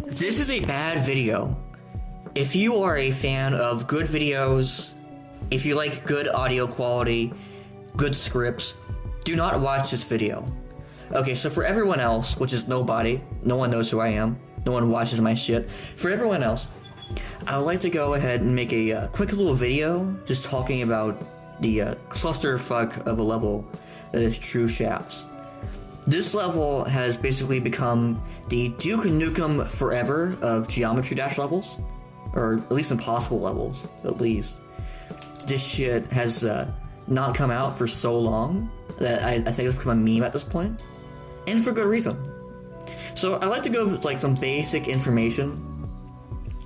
This is a bad video. If you are a fan of good videos, if you like good audio quality, good scripts, do not watch this video. Okay, so for everyone else, which is nobody, no one knows who I am, no one watches my shit. For everyone else, I would like to go ahead and make a quick little video just talking about the clusterfuck of a level that is True Schafs. This level has basically become the Duke Nukem Forever of Geometry Dash levels, or at least impossible levels, at least. This shit has not come out for so long that I think it's become a meme at this point, and for good reason. So I'd like to go with like some basic information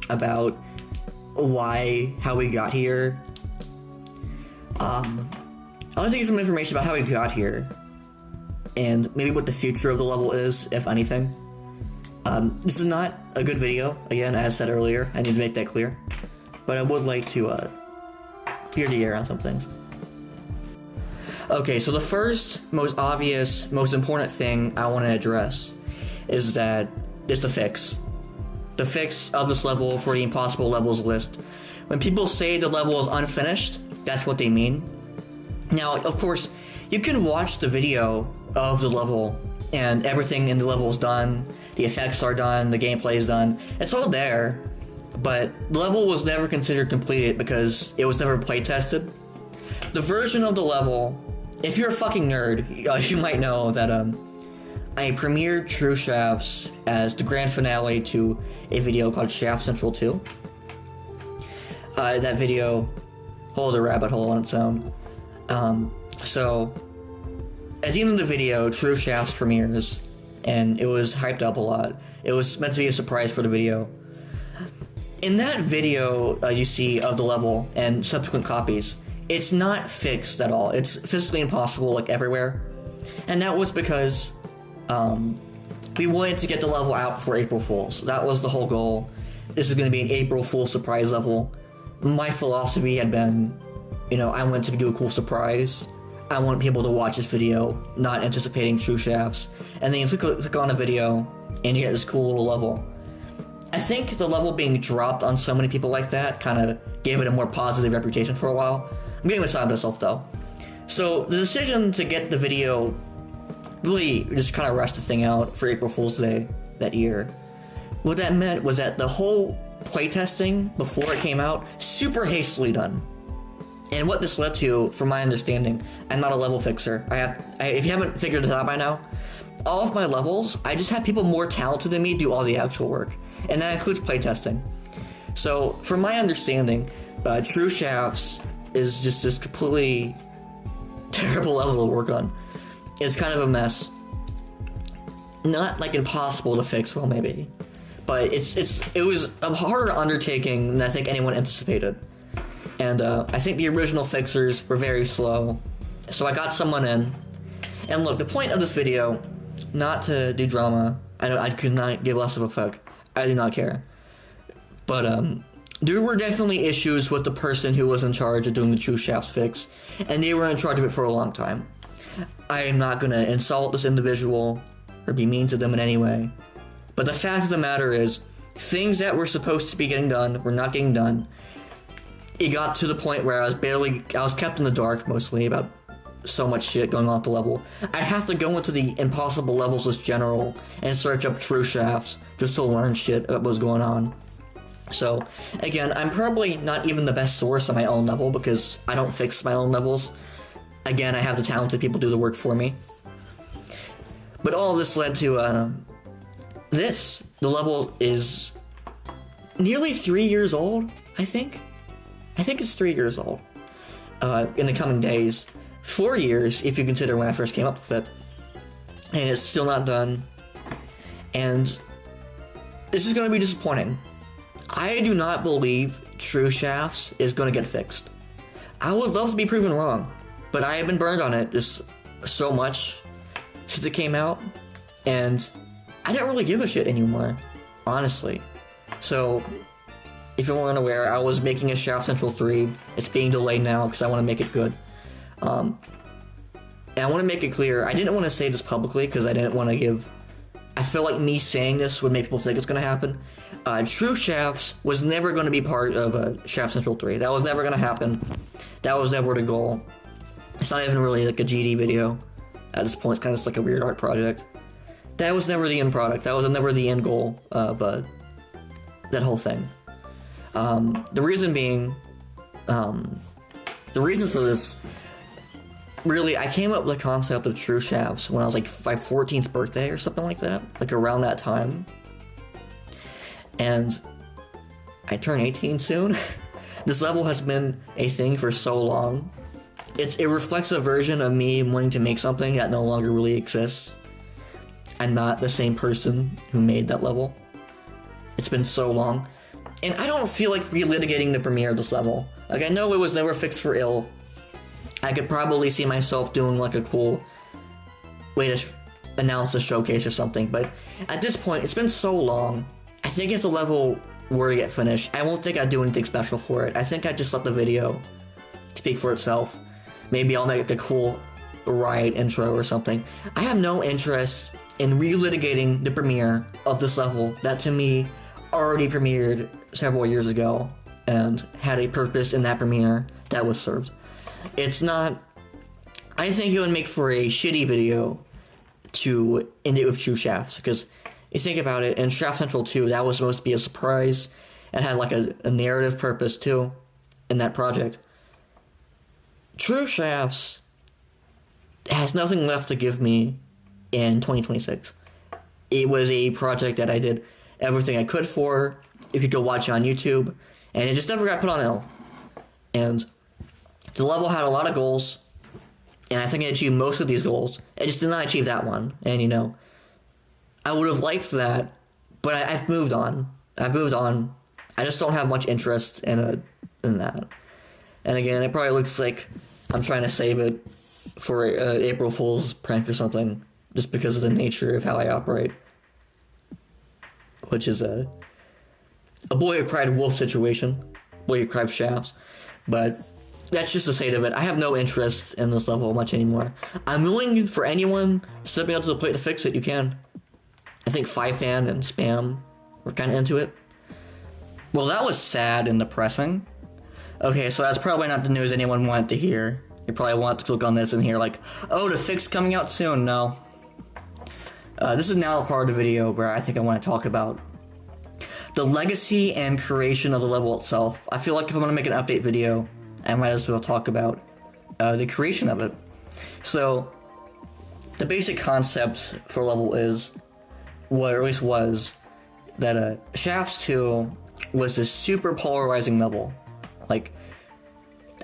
about how we got here. I want to give some information about how we got here, and maybe what the future of the level is, if anything. This is not a good video, again, as said earlier, I need to make that clear. But I would like to clear the air on some things. Okay, so the first, most obvious, most important thing I want to address is the fix. The fix of this level for the impossible levels list. When people say the level is unfinished, that's what they mean. Now, of course, you can watch the video of the level and everything in the level is done, the effects are done, the gameplay is done, it's all there, but the level was never considered completed because it was never play tested. The version of the level, if you're a fucking nerd, you might know that I premiered True Schafs as the grand finale to a video called Schafs II. That video holds a rabbit hole on its own. So, at the end of the video, True Schafs premieres, and it was hyped up a lot. It was meant to be a surprise for the video. In that video you see of the level and subsequent copies, it's not fixed at all. It's physically impossible, like, everywhere. And that was because we wanted to get the level out before April Fool's. That was the whole goal. This is going to be an April Fool's surprise level. My philosophy had been, you know, I wanted to do a cool surprise. I want people to watch this video, not anticipating True Schafs. And then you click on a video, and you get this cool little level. I think the level being dropped on so many people like that kind of gave it a more positive reputation for a while. I'm getting beside myself, though. So, the decision to get the video really just kind of rushed the thing out for April Fool's Day that year. What that meant was that the whole playtesting before it came out, super hastily done. And what this led to, from my understanding, I'm not a level fixer. If you haven't figured this out by now, all of my levels, I just have people more talented than me do all the actual work. And that includes playtesting. So, from my understanding, True Schafs is just this completely terrible level to work on. It's kind of a mess. Not like impossible to fix, well, maybe. But it was a harder undertaking than I think anyone anticipated. And I think the original fixers were very slow. So I got someone in. And look, the point of this video, not to do drama, I could not give less of a fuck. I do not care. But there were definitely issues with the person who was in charge of doing the True Schafs fix. And they were in charge of it for a long time. I am not going to insult this individual or be mean to them in any way. But the fact of the matter is, things that were supposed to be getting done were not getting done. It got to the point where I was kept in the dark mostly about so much shit going on at the level. I'd have to go into the impossible levels list general and search up True Schafs just to learn shit about what was going on. So, again, I'm probably not even the best source on my own level because I don't fix my own levels. Again, I have the talented people do the work for me. But all of this led to this. The level is nearly 3 years old, I think. I think it's 3 years old in the coming days. 4 years, if you consider when I first came up with it. And it's still not done. And this is going to be disappointing. I do not believe True Schafs is going to get fixed. I would love to be proven wrong. But I have been burned on it just so much since it came out. And I don't really give a shit anymore, honestly. So, if you weren't aware, I was making a Schafs III. It's being delayed now because I want to make it good. And I want to make it clear, I didn't want to say this publicly because I didn't want to give I feel like me saying this would make people think it's going to happen. True Schafs was never going to be part of Schafs Central 3. That was never going to happen. That was never the goal. It's not even really like a GD video. At this point, it's kind of just like a weird art project. That was never the end product. That was never the end goal of that whole thing. The reason being, the reason for this, really, I came up with the concept of True Schafs when I was like my 14th birthday or something like that, like around that time. And I turn 18 soon. This level has been a thing for so long. It reflects a version of me wanting to make something that no longer really exists. I'm not the same person who made that level. It's been so long. And I don't feel like relitigating the premiere of this level. Like, I know it was never fixed for ill. I could probably see myself doing like a cool way to announce a showcase or something, but at this point, it's been so long. I think if the level were to get finished, I won't think I'd do anything special for it. I think I'd just let the video speak for itself. Maybe I'll make a cool riot intro or something. I have no interest in relitigating the premiere of this level that, to me, already premiered several years ago and had a purpose in that premiere that was served. It's not... I think it would make for a shitty video to end it with True Schafs, because you think about it, in Schafs Central 2, that was supposed to be a surprise and had like a narrative purpose too in that project. True Schafs has nothing left to give me in 2026. It was a project that I did everything I could for. You could go watch it on YouTube, and it just never got put on L. And the level had a lot of goals, and I think I achieved most of these goals. I just did not achieve that one, and you know, I would have liked that, but I've moved on. I've moved on. I just don't have much interest in that. And again, it probably looks like I'm trying to save it for April Fool's prank or something, just because of the nature of how I operate. Which is a boy who cried wolf situation. Boy who cried Schafs. But that's just the state of it. I have no interest in this level much anymore. I'm willing for anyone stepping up to the plate to fix it, you can. I think Fan and Spam were kind of into it. Well, that was sad and depressing. Okay, so that's probably not the news anyone wanted to hear. You probably want to click on this and hear like, oh, the fix coming out soon. No. This is now a part of the video where I think I want to talk about the legacy and creation of the level itself. I feel like if I'm going to make an update video, I might as well talk about the creation of it. So, the basic concept for level is, or at least was, that Schafs 2 was this super polarizing level. Like,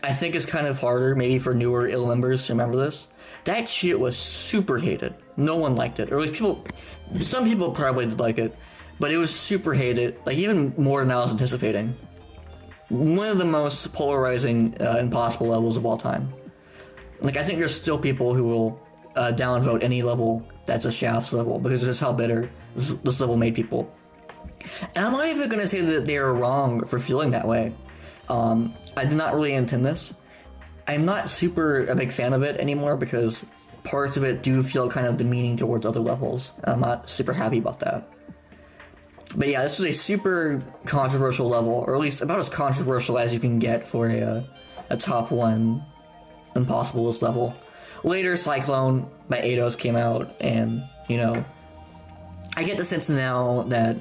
I think it's kind of harder, maybe for newer ill members to remember this. That shit was super hated. No one liked it. Or at least some people probably did like it, but it was super hated, like even more than I was anticipating. One of the most polarizing impossible levels of all time. Like, I think there's still people who will downvote any level that's a Schafs level, because it's just how bitter this level made people. And I'm not even going to say that they are wrong for feeling that way. I did not really intend this. I'm not super a big fan of it anymore, because parts of it do feel kind of demeaning towards other levels. I'm not super happy about that. But yeah, this is a super controversial level, or at least about as controversial as you can get for a top 1 impossible level. Later, Cyclone by Eidos came out, and, you know, I get the sense now that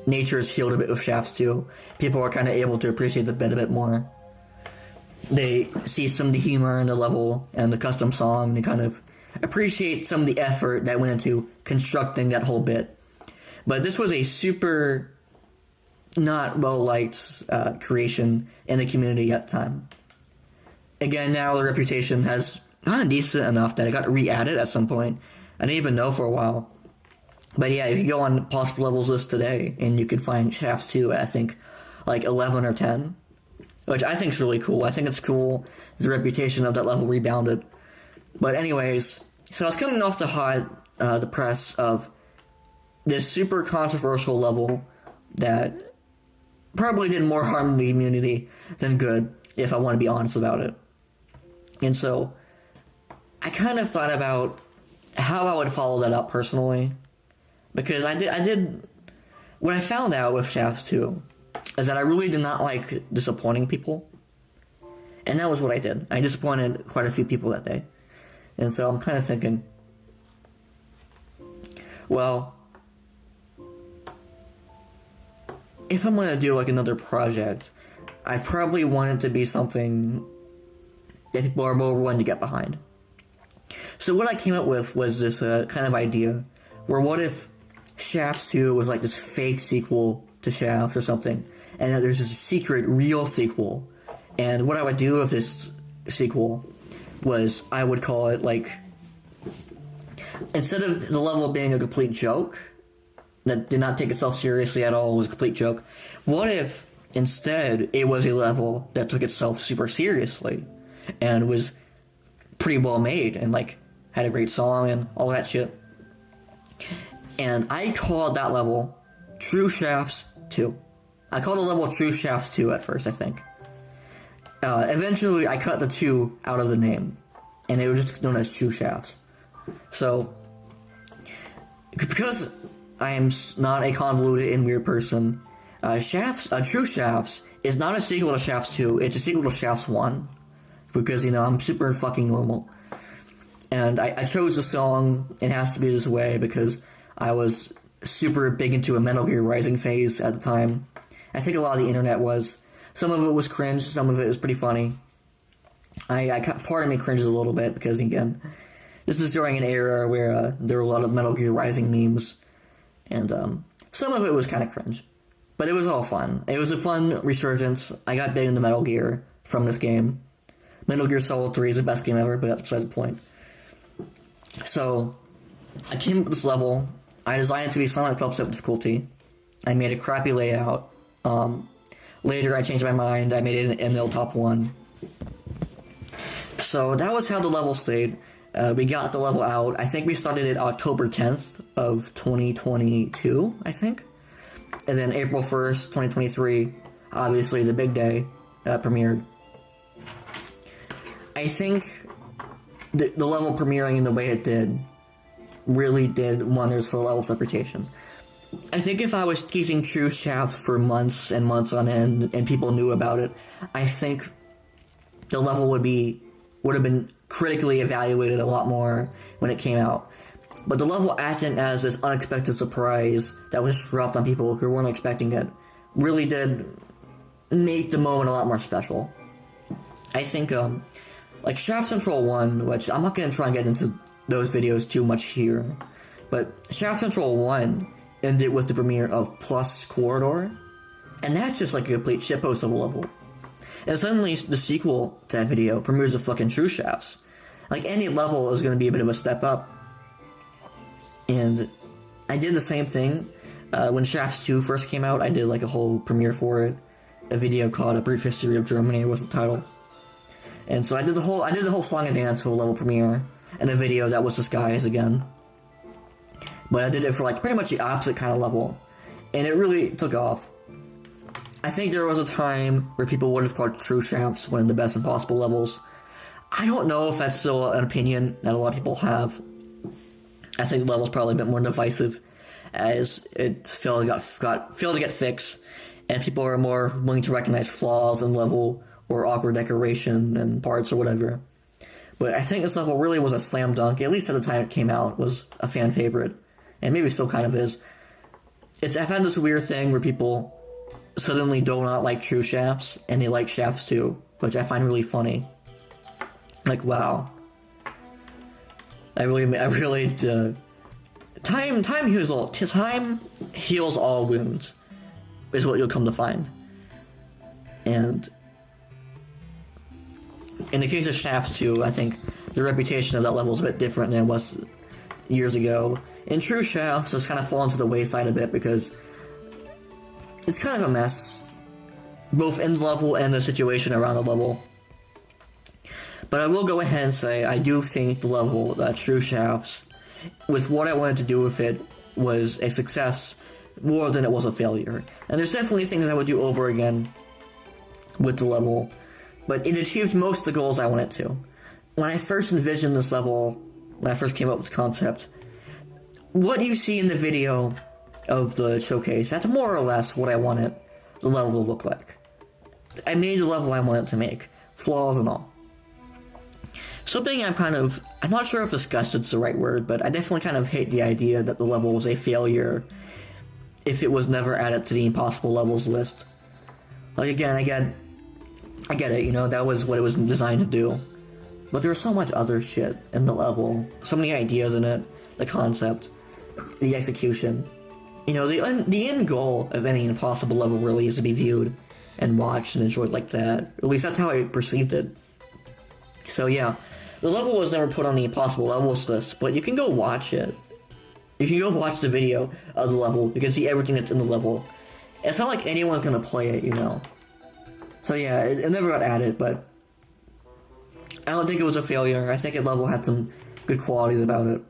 nature has healed a bit with Schafs 2. People are kind of able to appreciate the bit a bit more. They see some of the humor in the level and the custom song, and they kind of appreciate some of the effort that went into constructing that whole bit. But this was a super not well-liked creation in the community at the time. Again, now the reputation has gotten decent enough that it got re-added at some point. I didn't even know for a while. But yeah, if you go on the possible levels list today, and you could find Schafs 2 at, I think, like 11 or 10, which I think is really cool. I think it's cool the reputation of that level rebounded. But anyways, so I was coming off the press of this super controversial level that probably did more harm to the community than good, if I want to be honest about it. And so, I kind of thought about how I would follow that up personally. because I did. What I found out with Schafs 2 is that I really did not like disappointing people, and that was what I did. I disappointed quite a few people that day, and so I'm kind of thinking, well, if I'm gonna do like another project, I probably want it to be something that people are more willing to get behind. So what I came up with was this kind of idea, where what if Schafs 2 was like this fake sequel to Schafs or something, and that there's this secret, real sequel, and what I would do with this sequel was I would call it, like, instead of the level being a complete joke, that did not take itself seriously at all, was a complete joke, what if instead it was a level that took itself super seriously, and was pretty well made, and like had a great song and all that shit. And I called that level True Schafs 2. I called the level True Schafs 2 at first, I think. Eventually I cut the 2 out of the name, and it was just known as True Schafs. So, because I am not a convoluted and weird person, True Schafs is not a sequel to Schafs 2, it's a sequel to Schafs 1. Because, I'm super fucking normal. And I chose the song, It Has to Be This Way, because I was super big into a Metal Gear Rising phase at the time. I think a lot of the internet was. Some of it was cringe, some of it was pretty funny. Part of me cringes a little bit, because, again, this is during an era where there were a lot of Metal Gear Rising memes. And some of it was kind of cringe. But it was all fun. It was a fun resurgence. I got big into Metal Gear from this game. Metal Gear Solid 3 is the best game ever, but that's besides the point. So, I came up with this level. I designed it to be Silent Clubstep difficulty. I made a crappy layout. Later, I changed my mind. I made it an ML top 1. So, that was how the level stayed. We got the level out. I think we started it October 10th of 2022, I think. And then April 1st, 2023, obviously the big day, premiered. I think the level premiering in the way it did really did wonders for the level's reputation. I think if I was teaching True Schafs for months and months on end and people knew about it, I think the level would have been critically evaluated a lot more when it came out. But the level acting as this unexpected surprise that was dropped on people who weren't expecting it really did make the moment a lot more special. I think, like Schafs Central 1, which I'm not going to try and get into those videos too much here, but Schafs Central 1 ended with the premiere of Plus Corridor, and that's just like a complete shitpost of a level. And suddenly the sequel to that video premieres of fucking True Schafs. Like, any level is going to be a bit of a step up. And I did the same thing when Schafs 2 first came out. I did like a whole premiere for it. A video called A Brief History of Germany was the title. And so I did the whole song and dance for a level premiere, and a video that was disguised again. But I did it for like pretty much the opposite kind of level, and it really took off. I think there was a time where people would have called True Schafs one of the best impossible levels. I don't know if that's still an opinion that a lot of people have. I think the level's probably a bit more divisive, as it failed to get fixed, and people are more willing to recognize flaws in the level or awkward decoration and parts or whatever. But I think this level really was a slam dunk, at least at the time it came out, was a fan favorite, and maybe still kind of is. I found this weird thing where people suddenly do not like True Schafs, and they like Schafs 2, which I find really funny. Like, wow. Time heals all wounds, is what you'll come to find. And in the case of Schafs 2, I think the reputation of that level is a bit different than it was years ago. In True Schafs, it's kind of fallen to the wayside a bit because it's kind of a mess, both in the level and the situation around the level. But I will go ahead and say I do think the level, True Schafs, with what I wanted to do with it, was a success more than it was a failure. And there's definitely things I would do over again with the level, but it achieved most of the goals I wanted to. When I first envisioned this level, when I first came up with the concept, what you see in the video of the showcase, that's more or less what I wanted the level to look like. I made the level I wanted to make, flaws and all. Something I'm not sure if disgusted's the right word, but I definitely kind of hate the idea that the level was a failure if it was never added to the impossible levels list. Like, again, I get it, you know, that was what it was designed to do. But there's so much other shit in the level, so many ideas in it, the concept, the execution. You know, the end goal of any impossible level really is to be viewed and watched and enjoyed like that. At least that's how I perceived it. So yeah, the level was never put on the impossible levels list, but you can go watch it. You can go watch the video of the level. You can see everything that's in the level. It's not like anyone's gonna play it, you know. So yeah, it never got added, but I don't think it was a failure. I think the level had some good qualities about it.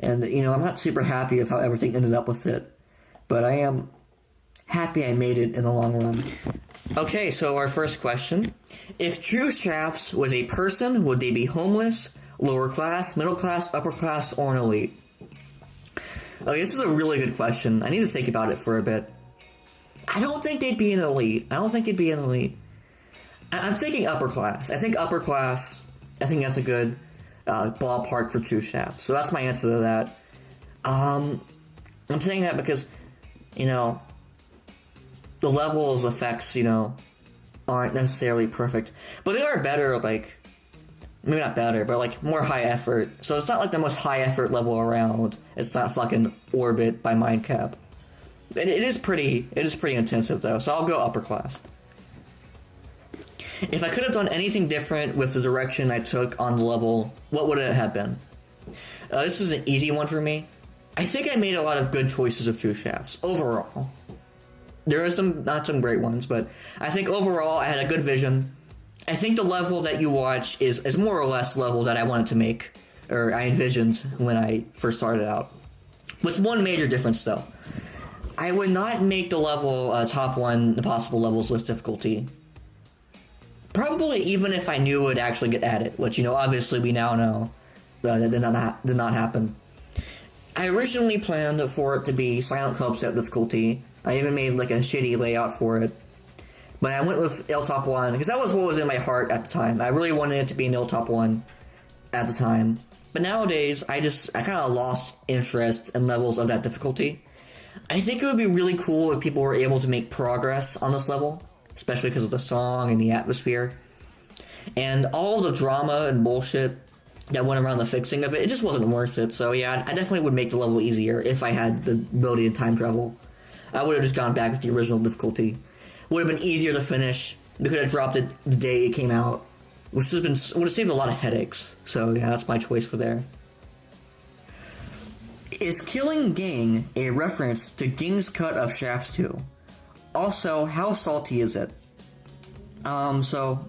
And, you know, I'm not super happy with how everything ended up with it, but I am happy I made it in the long run. Okay, so our first question. If True Schafs was a person, would they be homeless, lower class, middle class, upper class, or an elite? Okay, this is a really good question. I need to think about it for a bit. I don't think they'd be an elite. I'm thinking upper class. I think that's a good ballpark for True Schafs. So that's my answer to that. I'm saying that because, you know, the level's effects, you know, aren't necessarily perfect. But they are better, like, maybe not better, but like more high effort. So it's not like the most high effort level around. It's not fucking Orbit by Mindcap. It is pretty intensive though, so I'll go upper class. If I could have done anything different with the direction I took on the level, what would it have been? This is an easy one for me. I think I made a lot of good choices of True Schafs, overall. There are not some great ones, but I think overall I had a good vision. I think the level that you watch is more or less the level that I wanted to make, or I envisioned when I first started out. With one major difference though. I would not make the level top 1 the possible levels list difficulty. Probably even if I knew it would actually get added, which, you know, obviously we now know that did not happen. I originally planned for it to be Silent Club set difficulty. I even made like a shitty layout for it. But I went with Il Top 1 because that was what was in my heart at the time. I really wanted it to be an Il Top 1 at the time. But nowadays, I kind of lost interest in levels of that difficulty. I think it would be really cool if people were able to make progress on this level, especially because of the song and the atmosphere. And all the drama and bullshit that went around the fixing of it, it just wasn't worth it. So yeah, I definitely would make the level easier if I had the ability to time travel. I would have just gone back with the original difficulty. Would have been easier to finish. We could have dropped it the day it came out, which would have saved a lot of headaches. So yeah, that's my choice for there. Is killing Ging a reference to Ging's cut of Schafs II? Also, how salty is it? So,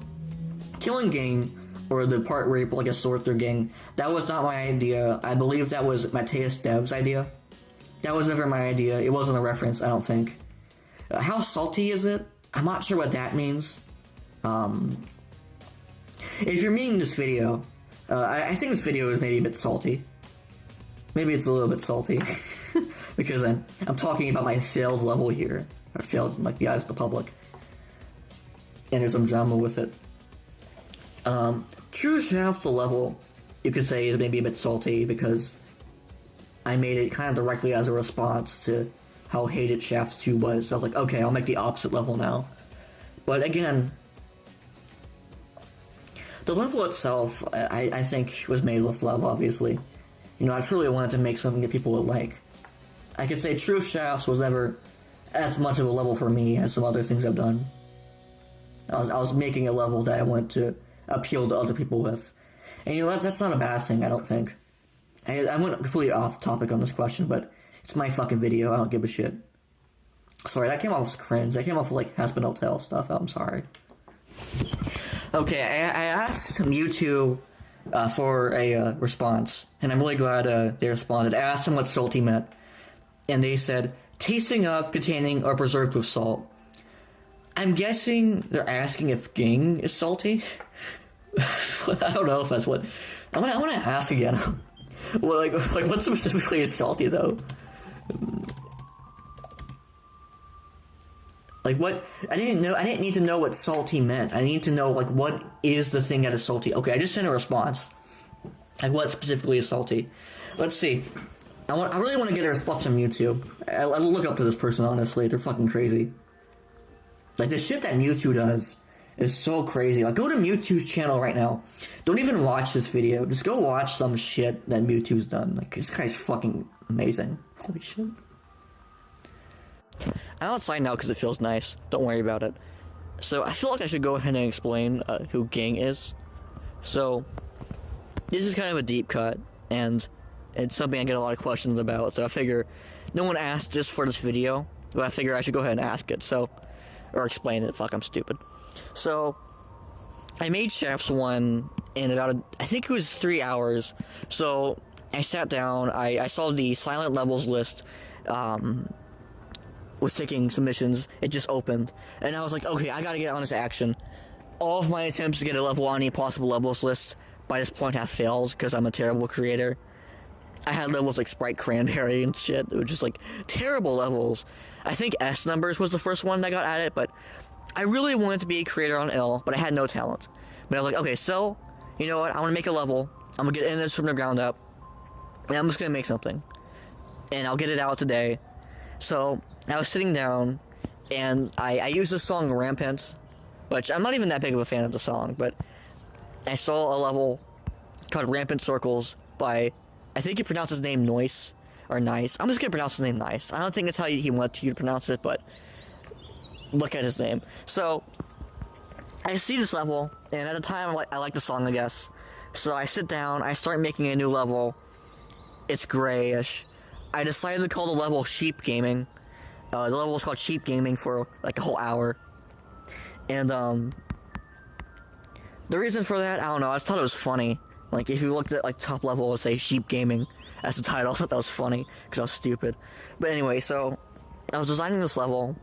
killing Ging, or the part where you put like a sword through Ging, that was not my idea. I believe that was Mateus Dev's idea. That was never my idea. It wasn't a reference, I don't think. How salty is it? I'm not sure what that means. If you're meaning this video, I think this video is maybe a bit salty. Maybe it's a little bit salty. Because I'm talking about my failed level here. Or failed in like the eyes of the public. And there's some drama with it. True Schafs, the level, you could say, is maybe a bit salty because I made it kind of directly as a response to how hated Schafs II was. So I was like, okay, I'll make the opposite level now. But again, the level itself, I think, was made with love, obviously. You know, I truly wanted to make something that people would like. I could say True Schafs was never as much of a level for me as some other things I've done. I was making a level that I wanted to appeal to other people with. And you know, that's not a bad thing, I don't think. I went completely off topic on this question, but it's my fucking video, I don't give a shit. Sorry, that came off as cringe. That came off like Haspinell Tale stuff, I'm sorry. Okay, I asked Mewtwo for a response, and I'm really glad they responded. I asked them what salty meant, and they said, tasting of, containing, or preserved with salt. I'm guessing they're asking if Ging is salty? I don't know if that's what... I'm gonna ask again. Well, like what specifically is salty though? Like what? I didn't need to know what salty meant. I need to know like what is the thing that is salty. Okay, I just sent a response. Like what specifically is salty? Let's see. I really want to get a response from YouTube. I look up to this person honestly. They're fucking crazy. Like the shit that Mewtwo does is so crazy. Like go to Mewtwo's channel right now. Don't even watch this video. Just go watch some shit that Mewtwo's done. Like this guy's fucking amazing. Holy shit. I'm outside now because it feels nice. Don't worry about it. So I feel like I should go ahead and explain who Ging is. So this is kind of a deep cut, and it's something I get a lot of questions about. So I figure no one asked this for this video, but I figure I should go ahead and ask it. So, or explain it. Fuck, I'm stupid. So I made Schafs 1 in about I think it was 3 hours. So I sat down. I saw the silent levels list. Was taking submissions, it just opened, and I was like, okay, I gotta get on this action. All of my attempts to get a level on any possible levels list by this point have failed, because I'm a terrible creator. I had levels like Sprite Cranberry and shit, it was just like, terrible levels. I think S Numbers was the first one that got at it, but I really wanted to be a creator on L, but I had no talent. But I was like, okay, so, you know what, I wanna make a level, I'm gonna get in this from the ground up, and I'm just gonna make something. And I'll get it out today. So, I was sitting down, and I used the song Rampant, which I'm not even that big of a fan of the song, but I saw a level called Rampant Circles by, I think he pronounced his name Noise, or Nice. I'm just gonna pronounce his name Nice. I don't think that's how he wanted you to pronounce it, but look at his name. So, I see this level, and at the time I like the song, I guess. So I sit down, I start making a new level. It's grayish. I decided to call the level Sheep Gaming. The level was called Sheep Gaming for like a whole hour. And the reason for that, I don't know, I just thought it was funny. Like if you looked at like top level, it would say Sheep Gaming as the title. I thought that was funny because I was stupid. But anyway, so I was designing this level,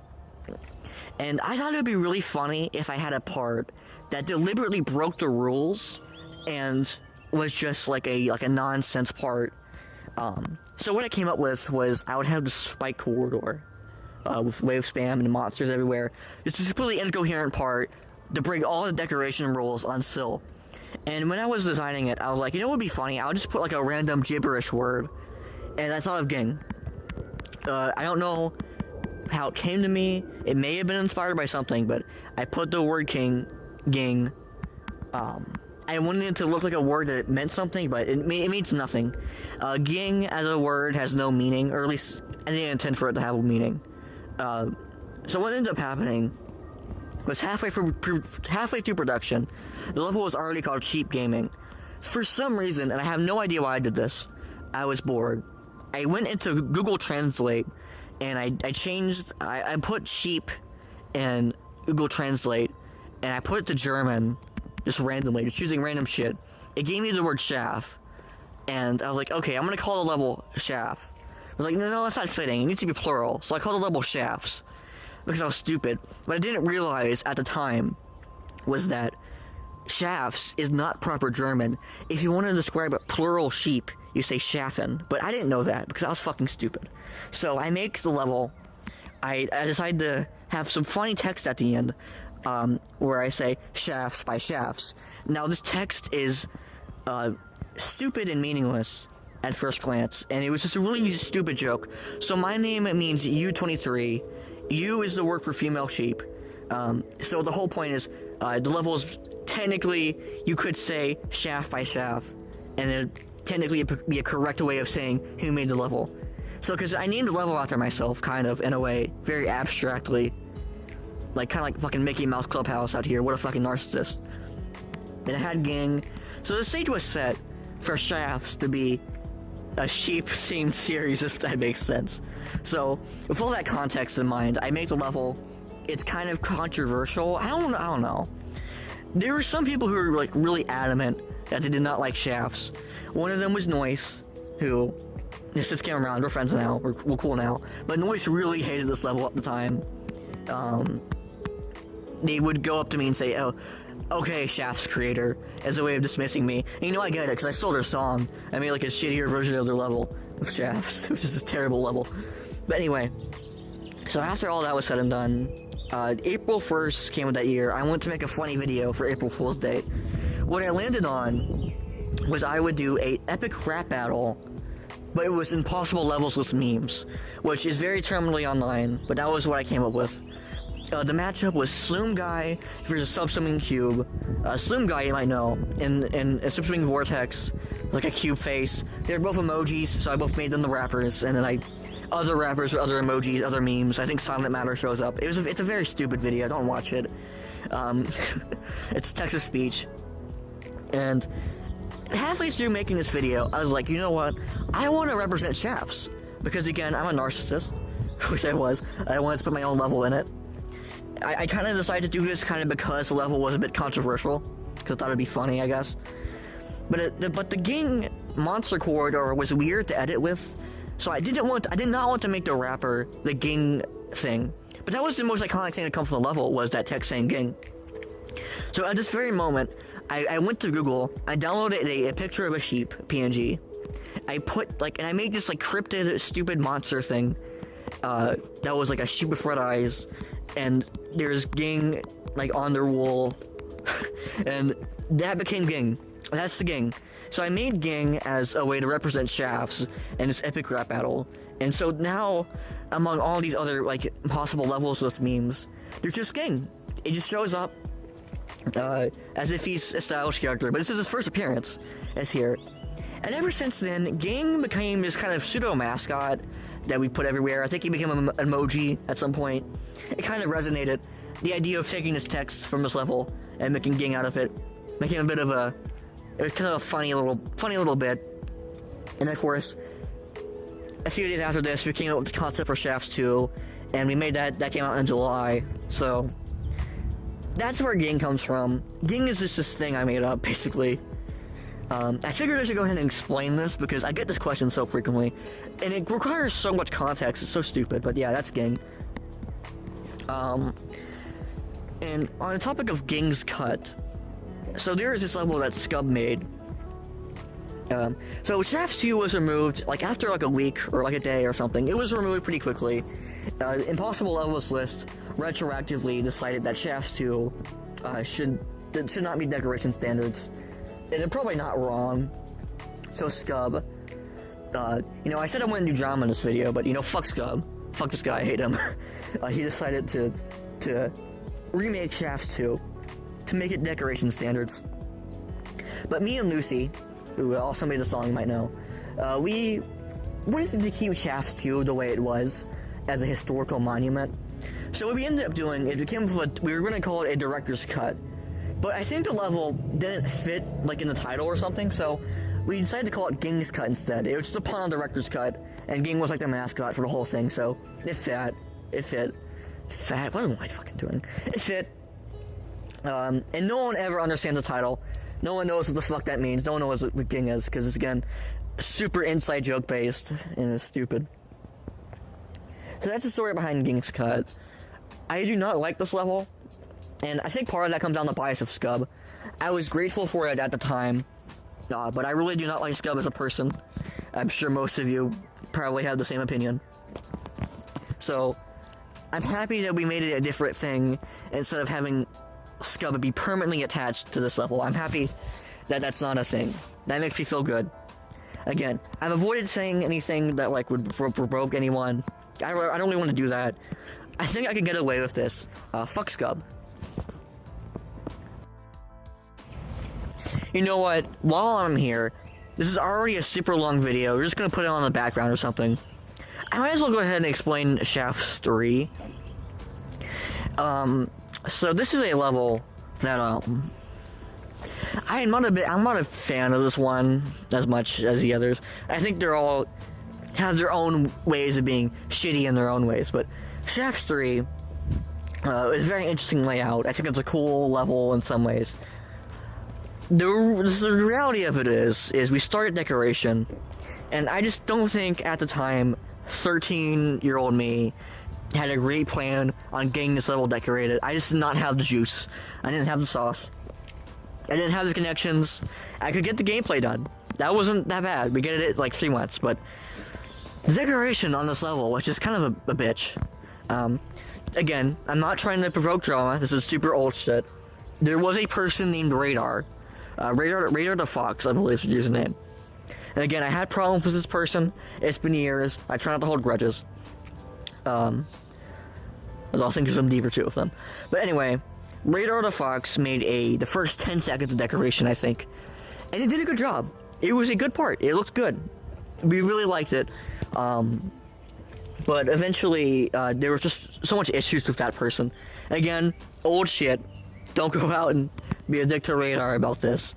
and I thought it would be really funny if I had a part that deliberately broke the rules and was just like a nonsense part. So what I came up with was I would have this spike corridor with wave spam and monsters everywhere. It's a completely incoherent part to bring all the decoration rules on Sill. And when I was designing it, I was like, you know what would be funny? I'll just put like a random gibberish word. And I thought of Ging. I don't know how it came to me. It may have been inspired by something, but I put the word Ging. I wanted it to look like a word that meant something, but it means nothing. Ging as a word has no meaning, or at least I didn't intend for it to have a meaning. So what ended up happening was halfway through production, the level was already called Sheep Gaming. For some reason, and I have no idea why I did this, I was bored. I went into Google Translate, and I put sheep in Google Translate, and I put it to German, just randomly, just choosing random shit. It gave me the word Schaf, and I was like, okay, I'm gonna call the level Schaf. I was like, no, that's not fitting, it needs to be plural, so I called the level Schafs, because I was stupid. What I didn't realize at the time was that Schafs is not proper German. If you want to describe a plural sheep, you say Schaffen, but I didn't know that, because I was fucking stupid. So I make the level, I decide to have some funny text at the end, where I say Schafs by Schafs. Now this text is stupid and meaningless at first glance, and it was just a really stupid joke. So my name means U23. U is the word for female sheep. So the whole point is the level is technically, you could say Schaf by Schaf, and it technically be a correct way of saying who made the level. So because I named the level after myself, kind of in a way, very abstractly. Like, kind of like fucking Mickey Mouse Clubhouse out here. What a fucking narcissist. And it had Ging. So the stage was set for Schafs to be a sheep-themed series, if that makes sense. So, with all that context in mind, I make the level. It's kind of controversial. I don't know. There were some people who were, like, really adamant that they did not like Schafs. One of them was Noise, who... This just came around. We're friends now. We're cool now. But Noise really hated this level at the time. They would go up to me and say, oh, okay, Schafs creator, as a way of dismissing me. And you know, I get it, because I stole their song. I made like a shittier version of their level of Schafs, which is a terrible level. But anyway, so after all that was said and done, April 1st came of that year. I went to make a funny video for April Fool's Day. What I landed on was I would do a epic rap battle, but it was impossible levels with memes, which is very terminally online, but that was what I came up with. The matchup was Sloom Guy versus Subswimming Cube. Sloom Guy, you might know, in a Subswimming Vortex, like a cube face. They're both emojis, so I both made them the rappers, and then other rappers with other emojis, other memes. I think Silent Matter shows up. It's a very stupid video, don't watch it. It's text to speech. And halfway through making this video, I was like, you know what? I want to represent Schafs. Because again, I'm a narcissist, which I was. I wanted to put my own level in it. I kind of decided to do this kind of because the level was a bit controversial, because I thought it'd be funny, I guess. But the Ging monster corridor was weird to edit with, so I did not want to make the rapper the Ging thing. But that was the most iconic thing to come from the level, was that text saying Ging. So at this very moment, I went to Google, I downloaded a picture of a sheep, PNG. And I made this like cryptid, stupid monster thing, that was like a sheep with red eyes, and there's Ging, like, on their wool, and that became Ging. That's the Ging. So I made Ging as a way to represent Schafs in this epic rap battle, and so now, among all these other, like, possible levels with memes, there's just Ging. It just shows up, as if he's a stylish character, but this is his first appearance as here. And ever since then, Ging became this kind of pseudo-mascot that we put everywhere. I think he became an emoji at some point. It kind of resonated. The idea of taking this text from this level and making Ging out of it became a bit of a... It was kind of a funny little bit. And of course, a few days after this, we came up with the concept for Schafs II, and we made that came out in July. So that's where Ging comes from. Ging is just this thing I made up, basically. I figured I should go ahead and explain this because I get this question so frequently, and it requires so much context. It's so stupid, but yeah, that's Ging. And on the topic of Ging's cut, so there is this level that Skub made. So Schafs II was removed, like, after, like, a week, or, like, a day or something. It was removed pretty quickly. Impossible Levels list retroactively decided that Schafs II, should not meet decoration standards. And they're probably not wrong. So Skub, you know, I said I wouldn't do drama in this video, but, you know, fuck Skub. Fuck this guy, I hate him. He decided to remake Schafs II to make it decoration standards. But me and Lucy, who also made the song, you might know, we wanted to keep Schafs II the way it was, as a historical monument. So what we ended up doing is we were going to call it a director's cut. But I think the level didn't fit, like, in the title or something, so we decided to call it Ging's Cut instead. It was just a pun on director's cut, and Ging was like the mascot for the whole thing, so it fit. What am I fucking doing? It fit. And no one ever understands the title. No one knows what the fuck that means. No one knows what Ging is, because it's, again, super inside joke based, and it's stupid. So that's the story behind Ging's Cut. I do not like this level. And I think part of that comes down to the bias of Skub. I was grateful for it at the time, but I really do not like Skub as a person. I'm sure most of you probably have the same opinion. So, I'm happy that we made it a different thing instead of having Skub be permanently attached to this level. I'm happy that that's not a thing. That makes me feel good. Again, I've avoided saying anything that, like, would provoke anyone. I don't really want to do that. I think I can get away with this. Fuck Skub. You know what? While I'm here, this is already a super long video. We're just gonna put it on the background or something. I might as well go ahead and explain Schafs III. So this is a level that I'm not a fan of this one as much as the others. I think they're all have their own ways of being shitty in their own ways, but Schafs III is a very interesting layout. I think it's a cool level in some ways. The reality of it is we started decoration, and I just don't think at the time 13-year-old me had a great plan on getting this level decorated. I just did not have the juice. I didn't have the sauce. I didn't have the connections. I could get the gameplay done. That wasn't that bad. We get it at like 3 months, but the decoration on this level was just kind of a bitch. Again, I'm not trying to provoke drama. This is super old shit. There was a person named Radar. Radar the Fox, I believe is the username. And again, I had problems with this person. It's been years. I try not to hold grudges. I'll think of some deeper too with them. But anyway, Radar the Fox made the first 10 seconds of decoration, I think. And it did a good job. It was a good part. It looked good. We really liked it. But eventually, there were just so much issues with that person. Again, old shit. Don't go out and be a dick to Radar about this.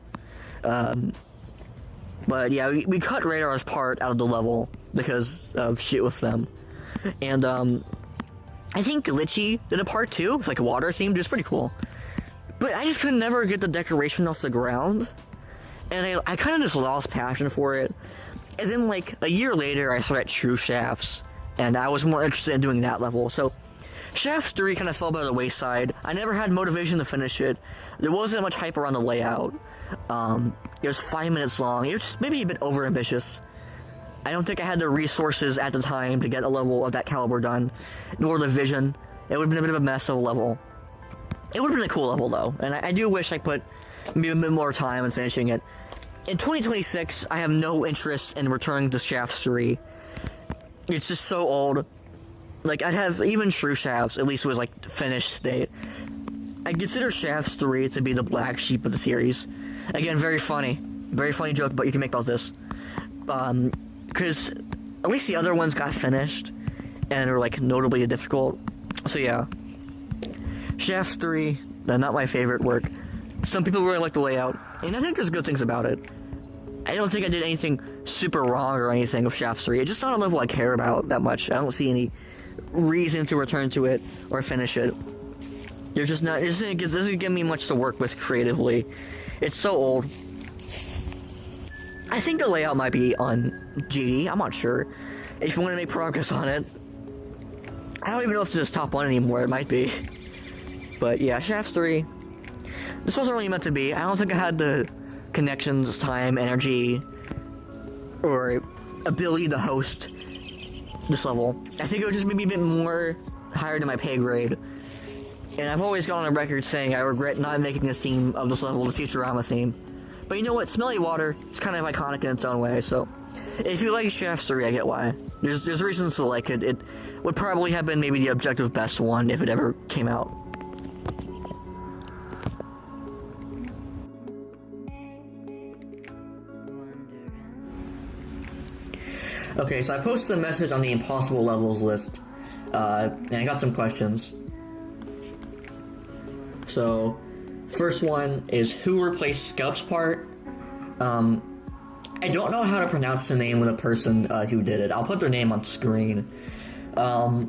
But yeah, we cut Radar's part out of the level because of shit with them. And I think Glitchy did a part too. It's like water themed. It's pretty cool. But I just could never get the decoration off the ground. And I kind of just lost passion for it. And then like a year later, I started True Schafs. And I was more interested in doing that level. So Schafs III kind of fell by the wayside. I never had motivation to finish it. There wasn't much hype around the layout. It was 5 minutes long. It was just maybe a bit overambitious. I don't think I had the resources at the time to get a level of that caliber done, nor the vision. It would have been a bit of a mess of a level. It would have been a cool level though, and I do wish I put maybe a bit more time in finishing it. In 2026, I have no interest in returning to Schafs III. It's just so old. Like, I'd have even True Schafs, at least was like finished state. I consider Schafs III to be the black sheep of the series. Again, very funny joke, but you can make about this. Because at least the other ones got finished and were like notably difficult. So yeah, Schafs III, not my favorite work. Some people really like the layout, and I think there's good things about it. I don't think I did anything super wrong or anything with Schafs III. It's just not a level I care about that much. I don't see any reason to return to it or finish it. There's just not. It doesn't give me much to work with creatively. It's so old. I think the layout might be on GD. I'm not sure. If you want to make progress on it, I don't even know if this is top 1 anymore. It might be. But yeah, Schafs III. This wasn't really meant to be. I don't think I had the connections, time, energy, or ability to host this level. I think it would just maybe a bit more higher than my pay grade. And I've always gone on record saying I regret not making the theme of this level the Futurama theme. But you know what? Smelly water is kind of iconic in its own way, so if you like Schafs III, I get why. There's reasons to like it. It would probably have been maybe the objective best one if it ever came out. Okay, so I posted a message on the impossible levels list, and I got some questions. So, first one is who replaced Skubs' part? I don't know how to pronounce the name of the person who did it. I'll put their name on screen. I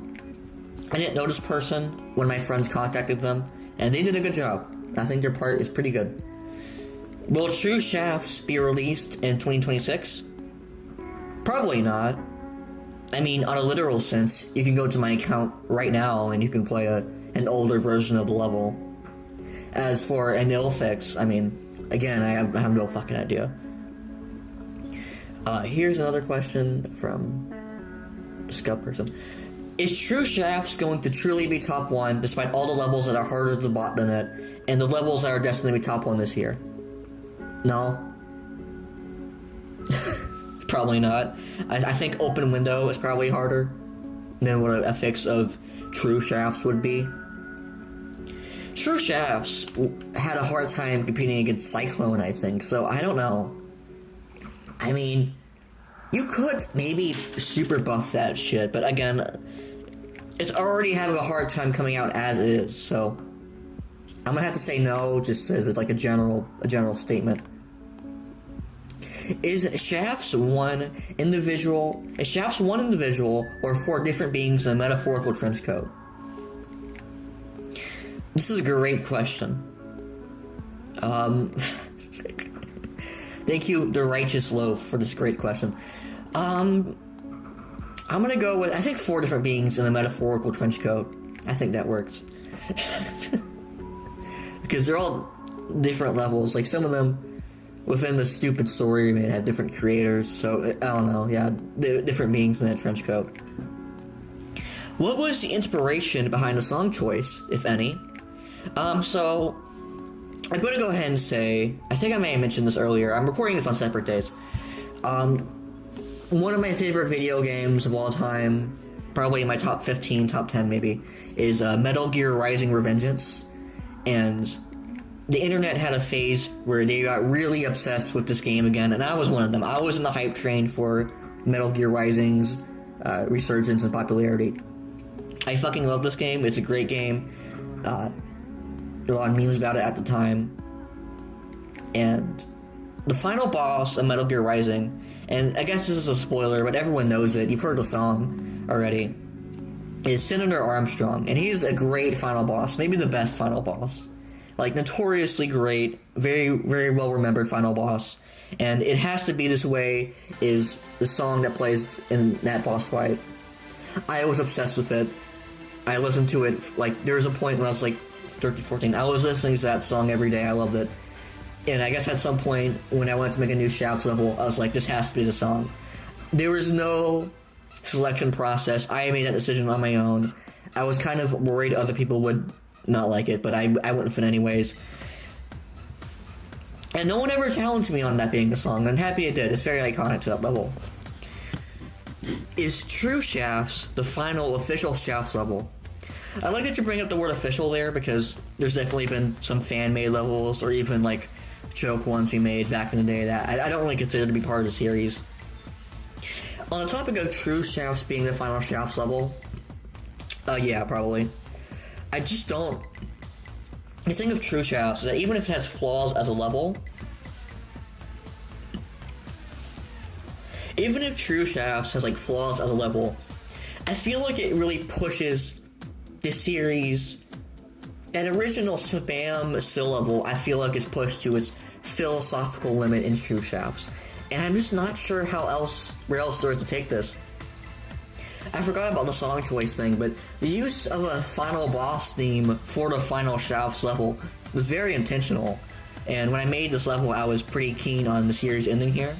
didn't know this person when my friends contacted them, and they did a good job. I think their part is pretty good. Will True Schafs be released in 2026? Probably not. I mean, on a literal sense, you can go to my account right now and you can play an older version of the level. As for an ill fix, I mean, again, I have no fucking idea. Here's another question from Scub person. Is True Schafs going to truly be top 1 despite all the levels that are harder to bot than it, and the levels that are destined to be top 1 this year? No. Probably not. I think Open Window is probably harder than what a fix of True Schafs would be. True Schafs had a hard time competing against Cyclone, I think, so I don't know. I mean, you could maybe super buff that shit, but again, it's already having a hard time coming out as is, so I'm gonna have to say no, just as it's like a general statement. Is Schafs one individual or 4 different beings in a metaphorical trench coat? This is a great question. Thank you, The Righteous Loaf, for this great question. I'm gonna go with, I think 4 different beings in a metaphorical trench coat. I think that works. Because they're all different levels. Like, some of them within the stupid story, man, had different creators. So, I don't know, yeah, different beings in that trench coat. What was the inspiration behind the song choice, if any? So, I'm going to go ahead and say, I think I may have mentioned this earlier, I'm recording this on separate days. One of my favorite video games of all time, probably in my top 15, top 10 maybe, is Metal Gear Rising: Revengeance. And the internet had a phase where they got really obsessed with this game again, and I was one of them. I was in the hype train for Metal Gear Rising's resurgence and popularity. I fucking love this game. It's a great game. There were a lot of memes about it at the time. And the final boss of Metal Gear Rising, and I guess this is a spoiler, but everyone knows it, you've heard the song already, is Senator Armstrong, and he's a great final boss, maybe the best final boss. Like, notoriously great, very, very well-remembered final boss, and It Has to Be This Way is the song that plays in that boss fight. I was obsessed with it. I listened to it, like, there was a point when I was like 13, 14, I was listening to that song every day, I loved it. And I guess at some point, when I wanted to make a new Schafs level, I was like, this has to be the song. There was no selection process. I made that decision on my own. I was kind of worried other people would not like it, but I went with it anyways. And no one ever challenged me on that being the song. I'm happy it did. It's very iconic to that level. Is True Schafs the final official Schafs level? I like that you bring up the word official there, because there's definitely been some fan-made levels, or even like joke ones we made back in the day that I don't really consider to be part of the series. On the topic of True Schafs being the final Schafs level, yeah, probably. I just don't... The thing of True Schafs is that even if it has flaws as a level, even if True Schafs has, like, flaws as a level, I feel like it really pushes the series. That original spam Sill level, I feel like, is pushed to its philosophical limit in True Schafs. And I'm just not sure where else there is to take this. I forgot about the song choice thing, but the use of a final boss theme for the final Schafs level was very intentional. And when I made this level, I was pretty keen on the series ending here.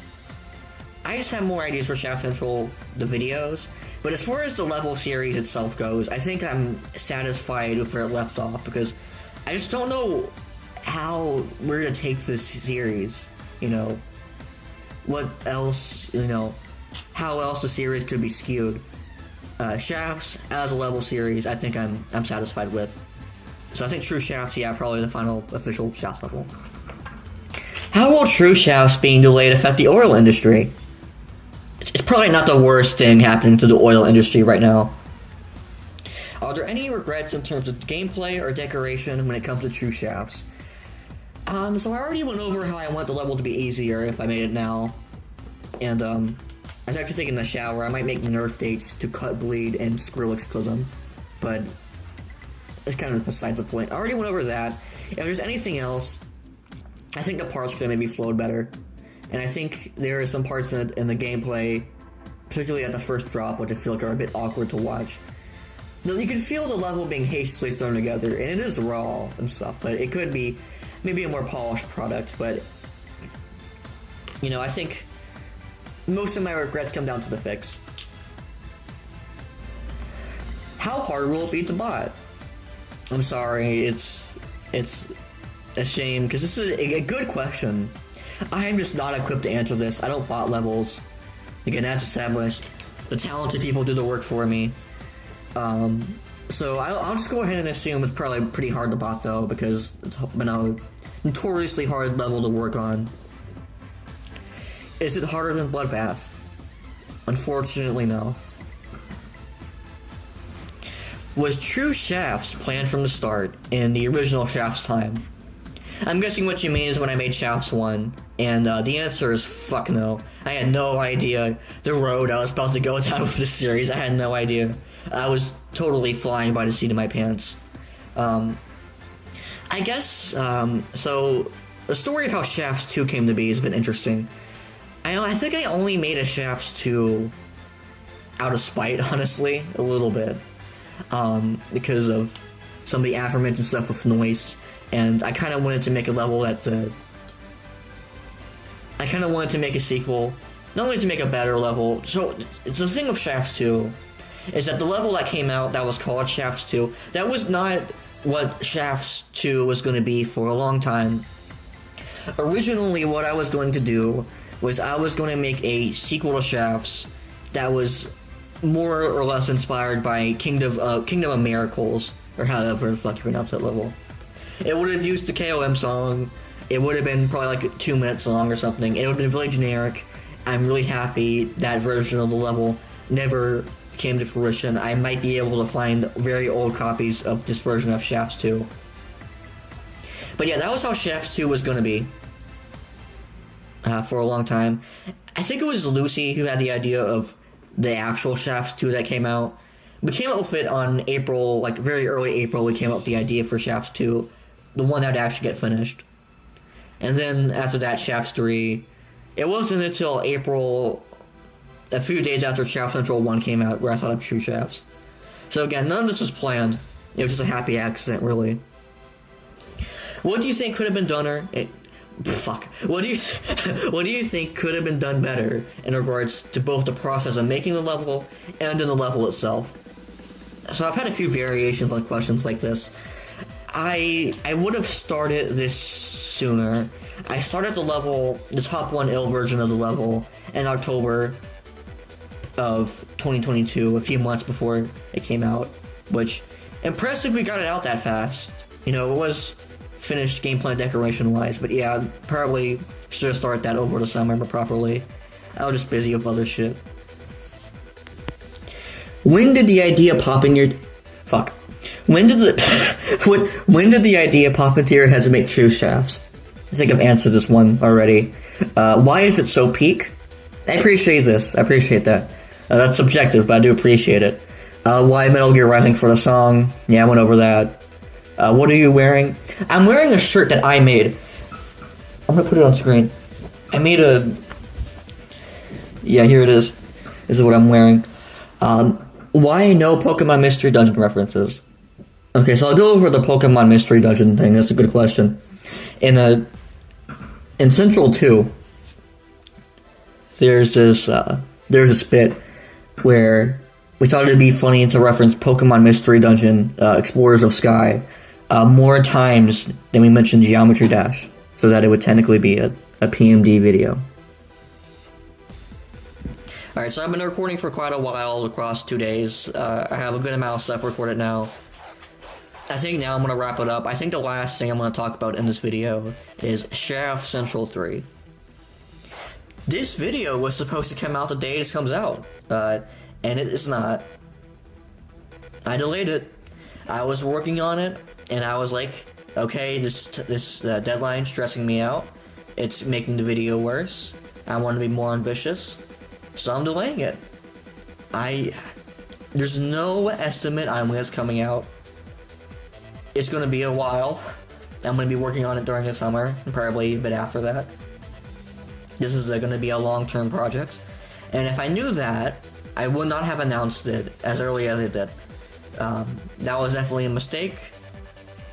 I just have more ideas for Schafs Central, the videos, but as far as the level series itself goes, I think I'm satisfied with where it left off, because I just don't know where to take this series, you know. What else, you know, how else the series could be skewed. Schafs as a level series, I think I'm satisfied with. So I think True Schafs, yeah, probably the final official Schafs level. How will True Schafs being delayed affect the oil industry? It's probably not the worst thing happening to the oil industry right now. Are there any regrets in terms of gameplay or decoration when it comes to True Schafs? So I already went over how I want the level to be easier if I made it now. And, I was actually taking a shower. I might make nerf dates to Cutbleed and Skrillex, but it's kind of besides the point. I already went over that. If there's anything else, I think the parts could have maybe flowed better. And I think there are some parts in the gameplay, particularly at the first drop, which I feel like are a bit awkward to watch. Now, you can feel the level being hastily thrown together, and it is raw and stuff, but it could be maybe a more polished product. But, you know, I think most of my regrets come down to the fix. How hard will it be to bot? I'm sorry, it's a shame, because this is a good question. I am just not equipped to answer this. I don't bot levels. Again, as established, the talented people do the work for me. So I'll just go ahead and assume it's probably pretty hard to bot, though, because it's been a notoriously hard level to work on. Is it harder than Bloodbath? Unfortunately, no. Was True Schafs planned from the start in the original Schafs time? I'm guessing what you mean is when I made Schafs 1, and the answer is fuck no. I had no idea the road I was about to go down with this series. I had no idea. I was totally flying by the seat of my pants. I guess, so the story of how Schafs 2 came to be has been interesting. I think I only made a Schafs 2 out of spite, honestly, a little bit. Because of some of the aforementioned stuff with noise. and I kind of wanted to make a level that's I kind of wanted to make a sequel, not only to make a better level. So the thing of Schafs 2 is that the level that came out that was called Schafs 2, that was not what Schafs 2 was going to be for a long time. Originally, what I was going to do was I was going to make a sequel to Schafs that was more or less inspired by Kingdom of Miracles, or however the fuck you pronounce that level. It would have used the KOM song. It would have been probably like 2 minutes long or something. It would have been really generic. I'm really happy that version of the level never came to fruition. I might be able to find very old copies of this version of Schafs 2. But yeah, that was how Schafs 2 was going to be for a long time. I think it was Lucy who had the idea of the actual Schafs 2 that came out. We came up with it on April, like very early April, we came up with the idea for Schafs 2, the one that would actually get finished. And then after that, Schafs 3. It wasn't until April, a few days after Schafs Central 1 came out, where I thought of True Schafs. So again, none of this was planned. It was just a happy accident, really. What do you think could have been done, What do you think could have been done better in regards to both the process of making the level and in the level itself? So I've had a few variations on questions like this. I would have started this sooner. I started the top 1 ill version of the level in October of 2022, a few months before it came out, which, impressive we got it out that fast. You know, it was finished gameplay decoration wise, but yeah, probably should have started that over the summer more properly. I was just busy with other shit. When did the idea pop in your... Fuck. When did the idea pop into your head to make True Schafs? I think I've answered this one already. Why is it so peak? I appreciate this. I appreciate that. That's subjective, but I do appreciate it. Why Metal Gear Rising for the song? Yeah, I went over that. What are you wearing? I'm wearing a shirt that I made. I'm gonna put it on screen. I made a... Yeah, here it is. This is what I'm wearing. Why no Pokemon Mystery Dungeon references? Okay, so I'll go over the Pokemon Mystery Dungeon thing. That's a good question. In Central 2, there's a bit where we thought it'd be funny to reference Pokemon Mystery Dungeon, Explorers of Sky, more times than we mentioned Geometry Dash, so that it would technically be a PMD video. Alright, so I've been recording for quite a while, across 2 days. I have a good amount of stuff recorded now. I think now I'm going to wrap it up. I think the last thing I'm going to talk about in this video is Schafs Central 3. This video was supposed to come out the day this comes out, and it is not. I delayed it. I was working on it, and I was like, okay, this deadline's stressing me out. It's making the video worse. I want to be more ambitious, so I'm delaying it. There's no estimate on when it's coming out. It's going to be a while. I'm going to be working on it during the summer, and probably a bit after that. This is going to be a long-term project, and if I knew that, I would not have announced it as early as I did. That was definitely a mistake.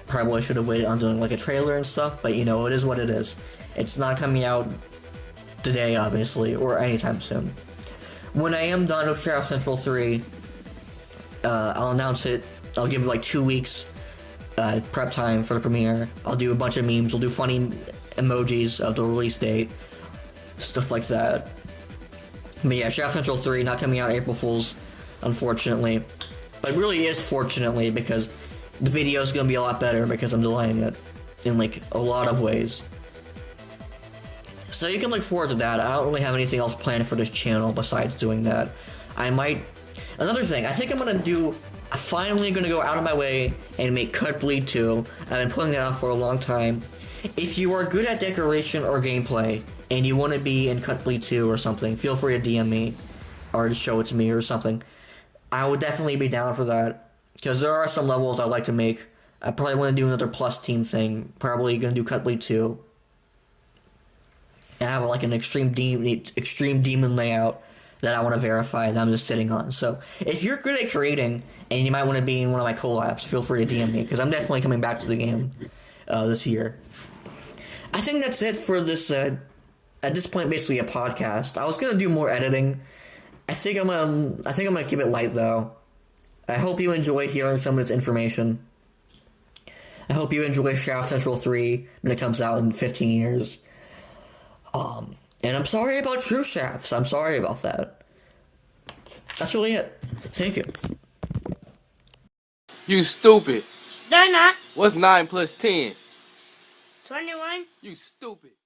Probably should have waited on doing like a trailer and stuff, but you know, it is what it is. It's not coming out today, obviously, or anytime soon. When I am done with Schafs Central 3, I'll announce it. I'll give it like 2 weeks prep time for the premiere. I'll do a bunch of memes. We'll do funny emojis of the release date, stuff like that. But yeah, Schafs Central 3 not coming out April Fools, unfortunately. But it really is fortunately, because the video is going to be a lot better because I'm delaying it in like a lot of ways. So you can look forward to that. I don't really have anything else planned for this channel besides doing that. Another thing, I think I'm finally going to go out of my way and make Cutbleed II. I've been putting that off for a long time. If you are good at decoration or gameplay, and you want to be in Cutbleed 2 or something, feel free to DM me, or to show it to me or something. I would definitely be down for that, because there are some levels I'd like to make. I probably want to do another plus team thing, probably going to do Cutbleed 2. And I have like an extreme demon layout that I want to verify that I'm just sitting on. So if you're good at creating, and you might want to be in one of my collabs, feel free to DM me, because I'm definitely coming back to the game. this year. I think that's it for this, at this point, basically a podcast. I was gonna do more editing. I think I'm gonna keep it light, though. I hope you enjoyed hearing some of this information. I hope you enjoy Schafs Central 3 when it comes out in 15 years. And I'm sorry about True Schafs. I'm sorry about that. That's really it. Thank you. You stupid. They're not. What's 9 plus 10? 21. You stupid.